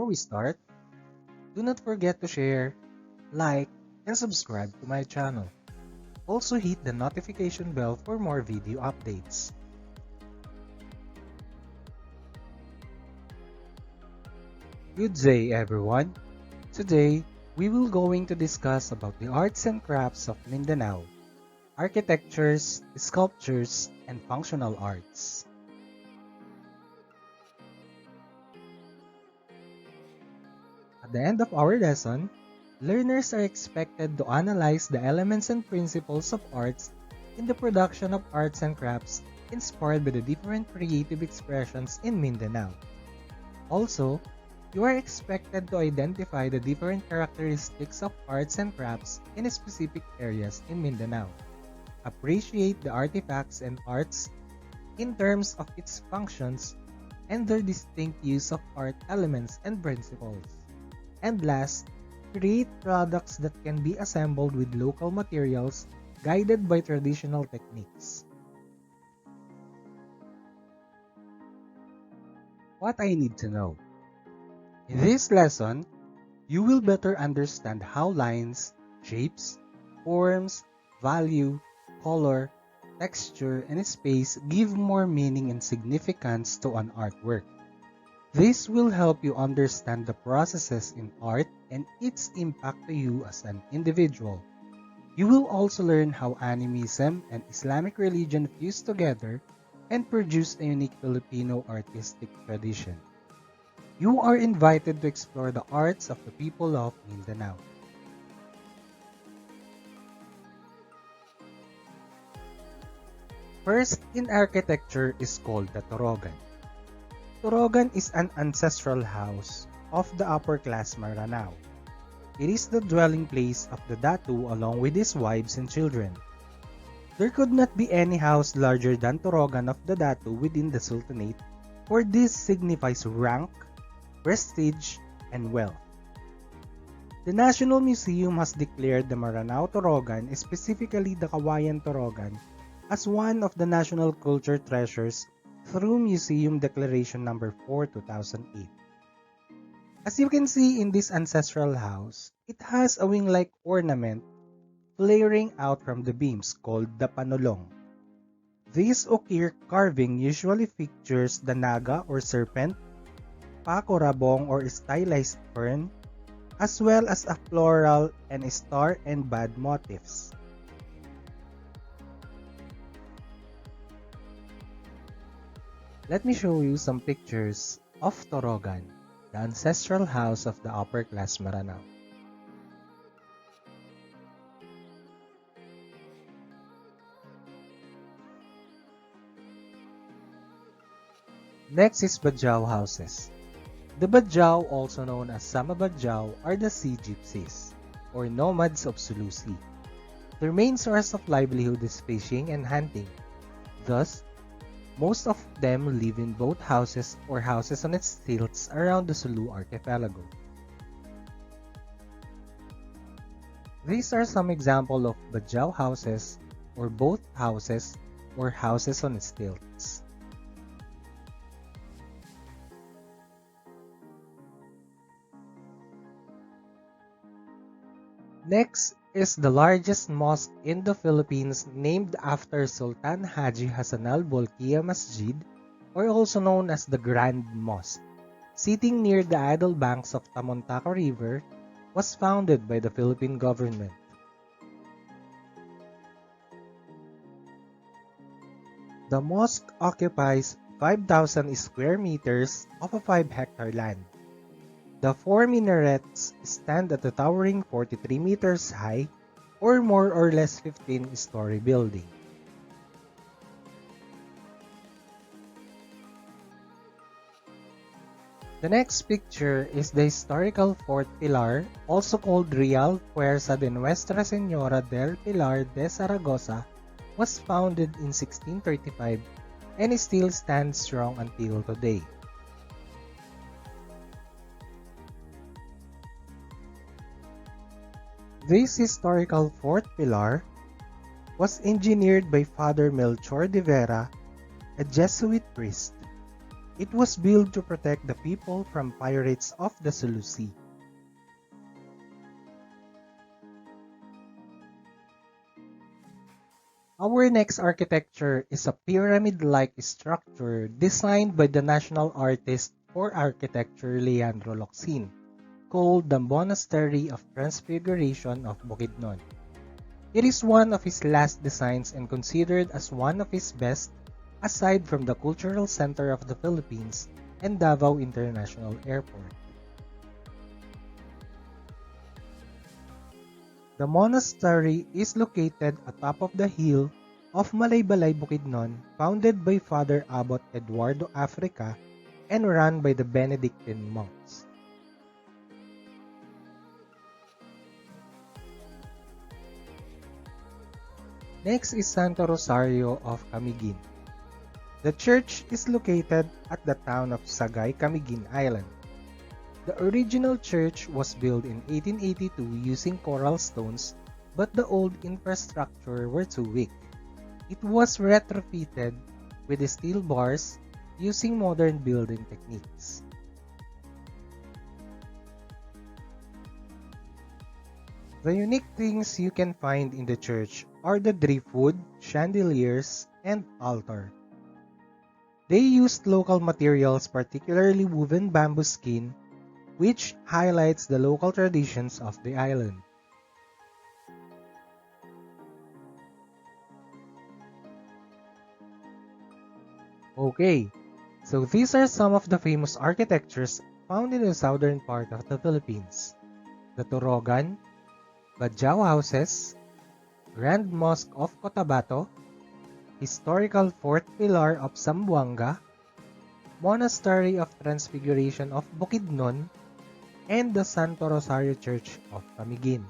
we start, do not forget to share, like, and subscribe to my channel. Also hit the notification bell for more video updates. Good day everyone! Today, we will going to discuss about the arts and crafts of Mindanao, architectures, sculptures, and functional arts. At the end of our lesson, learners are expected to analyze the elements and principles of arts in the production of arts and crafts inspired by the different creative expressions in Mindanao. Also, you are expected to identify the different characteristics of arts and crafts in specific areas in Mindanao. Appreciate the artifacts and arts in terms of its functions and their distinct use of art elements and principles. And last, create products that can be assembled with local materials guided by traditional techniques. What I need to know. In this lesson, you will better understand how lines, shapes, forms, value, color, texture, and space give more meaning and significance to an artwork. This will help you understand the processes in art and its impact to you as an individual. You will also learn how animism and Islamic religion fuse together and produce a unique Filipino artistic tradition. You are invited to explore the arts of the people of Mindanao. First in architecture is called the Torogen. Torogen is an ancestral house of the upper-class Maranao. It is the dwelling place of the Datu along with his wives and children. There could not be any house larger than Torogen of the Datu within the Sultanate, for this signifies rank, prestige, and wealth. The National Museum has declared the Maranao Torogen, specifically the Kawayan Torogen, as one of the national culture treasures through Museum Declaration No. 4, 2008. As you can see in this ancestral house, it has a wing-like ornament flaring out from the beams called the panolong. This ochre carving usually features the naga or serpent, pakorabong or stylized fern, as well as a floral and star and bud motifs. Let me show you some pictures of Torogen, the ancestral house of the upper-class Maranao. Next is Bajao houses. The Bajao, also known as Sama Bajao, are the sea gypsies, or nomads of Sulu Sea. Their main source of livelihood is fishing and hunting. Thus, most of them live in boat houses or houses on its stilts around the Sulu archipelago. These are some examples of Bajao houses or boat houses or houses on stilts. Next is the largest mosque in the Philippines, named after Sultan Haji Hassan al-Bolkiah Masjid, or also known as the Grand Mosque, sitting near the idle banks of Tamontaka River, was founded by the Philippine government. The mosque occupies 5,000 square meters of a 5-hectare land. The 4 minarets stand at a towering 43 meters high, or more or less 15-story building. The next picture is the historical Fort Pilar, also called Real Fuerza de Nuestra Señora del Pilar de Zaragoza, was founded in 1635 and still stands strong until today. This historical Fort Pilar was engineered by Father Melchor de Vera, a Jesuit priest. It was built to protect the people from pirates of the Sulu Sea. Our next architecture is a pyramid-like structure designed by the national artist for architecture Leandro Locsin, called the Monastery of Transfiguration of Bukidnon. It is one of his last designs and considered as one of his best, aside from the cultural center of the Philippines and Davao International Airport. The monastery is located atop of the hill of Malaybalay, Bukidnon, founded by Father Abbot Eduardo Africa and run by the Benedictine monks. Next is Santo Rosario of Amigin. The church is located at the town of Sagay, Camiguin Island. The original church was built in 1882 using coral stones, but the old infrastructure were too weak. It was retrofitted with steel bars using modern building techniques. The unique things you can find in the church are the driftwood, chandeliers, and altar. They used local materials, particularly woven bamboo skin, which highlights the local traditions of the island. Okay, so these are some of the famous architectures found in the southern part of the Philippines. The Torogen, Bajao houses, Grand Mosque of Cotabato, Historical Fort Pilar of Zamboanga, Monastery of Transfiguration of Bukidnon, and the Santo Rosario Church of Amigin.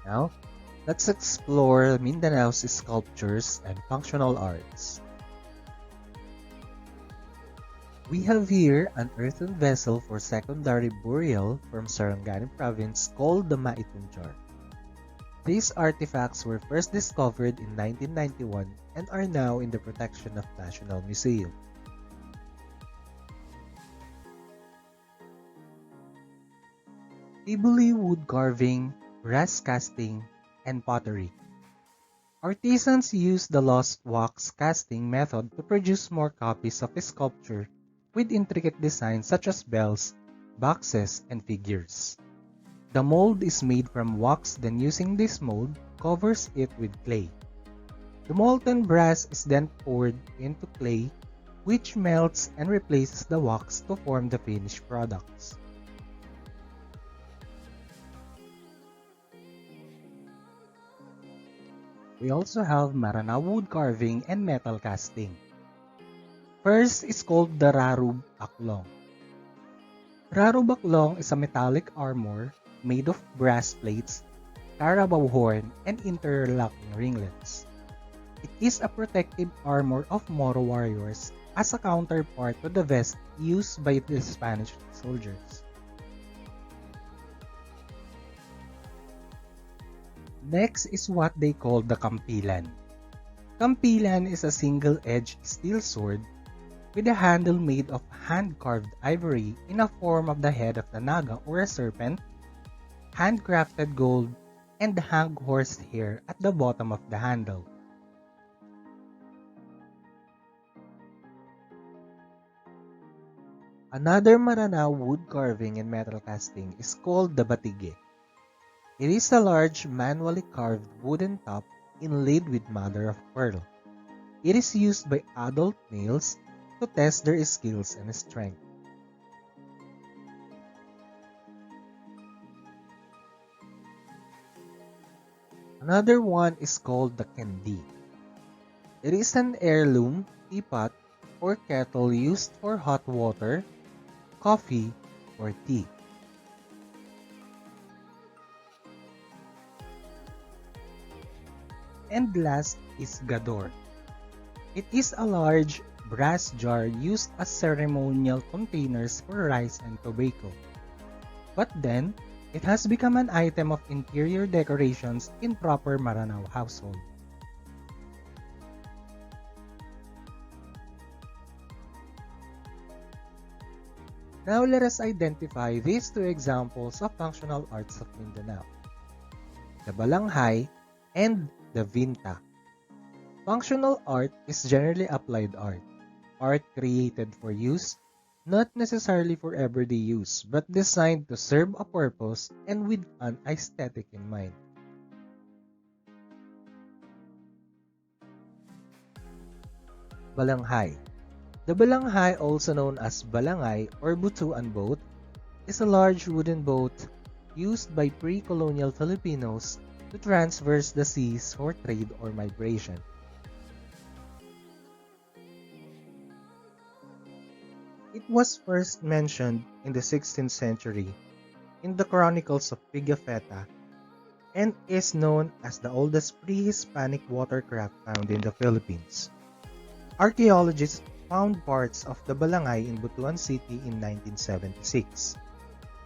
Now, let's explore Mindanao's sculptures and functional arts. We have here an earthen vessel for secondary burial from Sarangani province called the Maitong jar. These artifacts were first discovered in 1991 and are now in the protection of National Museum. Tably wood carving, brass casting, and pottery. Artisans use the lost wax casting method to produce more copies of a sculpture with intricate designs such as bells, boxes, and figures. The mold is made from wax, then using this mold, covers it with clay. The molten brass is then poured into clay, which melts and replaces the wax to form the finished products. We also have Maranao wood carving and metal casting. First is called the Rarub Aklong. Rarub Aklong is a metallic armor made of brass plates, carabao horn, and interlocking ringlets. It is a protective armor of Moro warriors as a counterpart to the vest used by the Spanish soldiers. Next is what they call the Kampilan. Kampilan is a single-edged steel sword with a handle made of hand-carved ivory in a form of the head of the naga or a serpent, handcrafted gold, and hang horse hair at the bottom of the handle. Another Maranao wood carving and metal casting is called the Batigue. It is a large manually carved wooden top inlaid with mother of pearl. It is used by adult males to test their skills and strength. Another one is called the kendi. It is an heirloom teapot or kettle used for hot water, coffee, or tea. And last is gador. It is a large brass jar used as ceremonial containers for rice and tobacco. But then, It has become an item of interior decorations in proper Maranao household. Now let us identify these two examples of functional arts of Mindanao: the balanghay and the vinta. Functional art is generally applied art created for use, not necessarily for everyday use, but designed to serve a purpose and with an aesthetic in mind. Balanghay. The balanghay, also known as balangay or butuan boat, is a large wooden boat used by pre-colonial Filipinos to traverse the seas for trade or migration. It was first mentioned in the 16th century in the Chronicles of Pigafetta and is known as the oldest pre-Hispanic watercraft found in the Philippines. Archaeologists found parts of the balangay in Butuan City in 1976.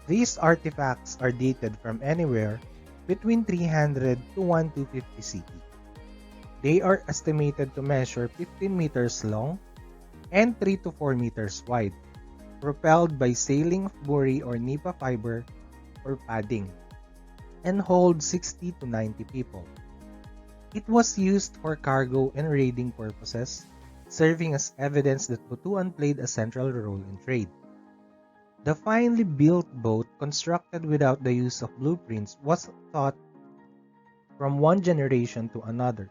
These artifacts are dated from anywhere between 300 to 1250 CE. They are estimated to measure 15 meters long and 3 to 4 meters wide, propelled by sailing of buri or nipa fiber or padding, and hold 60 to 90 people. It was used for cargo and raiding purposes, serving as evidence that Butuan played a central role in trade. The finely built boat, constructed without the use of blueprints, was taught from one generation to another.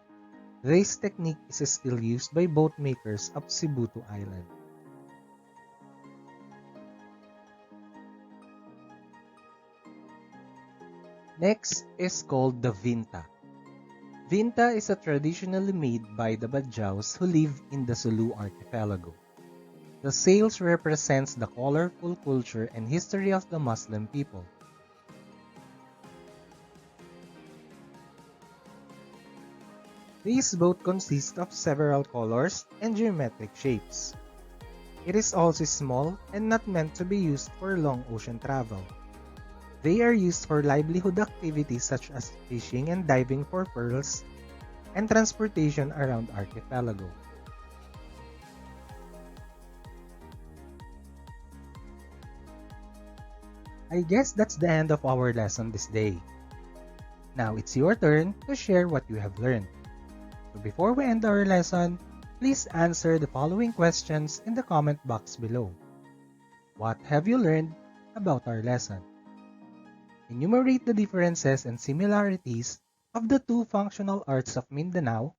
This technique is still used by boat makers of Sibutu Island. Next is called the vinta. Vinta is a traditionally made by the Bajaos who live in the Sulu archipelago. The sails represents the colorful culture and history of the Muslim people. This boat consists of several colors and geometric shapes. It is also small and not meant to be used for long ocean travel. They are used for livelihood activities such as fishing and diving for pearls and transportation around archipelago. I guess that's the end of our lesson this day. Now it's your turn to share what you have learned. So before we end our lesson, please answer the following questions in the comment box below. What have you learned about our lesson? Enumerate the differences and similarities of the two functional arts of Mindanao,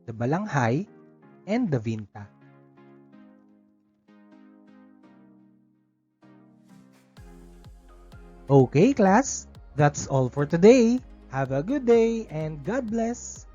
the balanghay and the vinta. Okay, class, that's all for today. Have a good day and God bless.